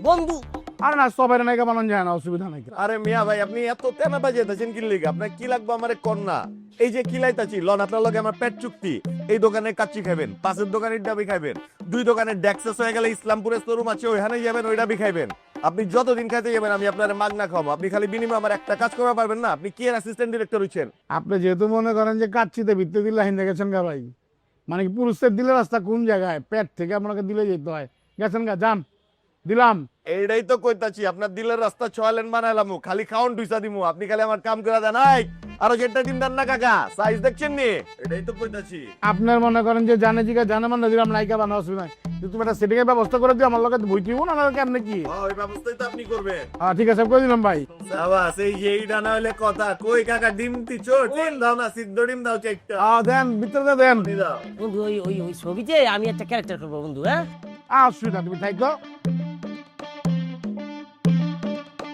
বন্ধু। আর না সবাই নায়িকা বানানো যায় না, অসুবিধা নাই। আরে মিয়া ভাই আপনি এত তেনা বাজিয়েতেছেন কি লিগে? আপনার কি লাগবে আমারে কন্যা? এই যে কিলাইতাছি লন আপনার লগে আমার পেট চুক্তি। এই দোকানে কাচ্চি খাবেন, পাশের দোকানের ডাবি খাবেন, দুই দোকানের ডেক্সাস হয়ে গেলে ইসলামপুরের শোরুম আছে ওইখানে যাবেন, ওই ডাবি খাইবেন। আপনি যতদিন খাইতে যাবেন আমি আপনার মাগনা খাবো। আপনি খালি বিনিময় আমার একটা কাজ করতে পারবেন না? আপনি কি এর অ্যাসিস্ট্যান্ট ডিরেক্টর হইছেন? আপনি যেহেতু মনে করেন যে কাচ্ছিতে ভিত্তি দিলে হিন্দে গেছেন গা ভাই, মানে কি পুরুষদের দিলে রাস্তা কোন জায়গায়? পেট থেকে আপনাকে দিলে যেতে হয়। গেছেন গা, যান, দিলাম। এইটাই তো কইতাছি, আপনার দিলের রাস্তা 6 লেন বানাইলাম, খালি খাউন টুইসা দিমু। আপনি খালি আমার কাম করে দেন। এই আরো যেটা ডিম দেন না কাকা, সাইজ দেখছেন নি? এটাই তো কইতাছি। আপনার মনে করেন যে জানে জিগা জানে মানে দিলাম, নায়িকা বানানো অসুবিধা নাই। কিন্তু তুমি একটা সেটিংয়ের ব্যবস্থা করে দিও আমার লগে, বই দিব না কেমনে কি? ওই ব্যবস্থাই তো আপনি করবেন। হ্যাঁ ঠিক আছে, করে দিলাম ভাই। সাবাস, এই ডানা হইলে কথা। কই কাকা ডিম দিছো? ডিম দাও না, সিদ্ধ ডিম দাও চারটা। দেন, ভিতরে দেন। দাও। বন্ধু ওই ওই ওই ছবিতে আমি একটা ক্যারেক্টার করবো বন্ধু, হ্যাঁ? অসুবিধা, তুমি থাকো।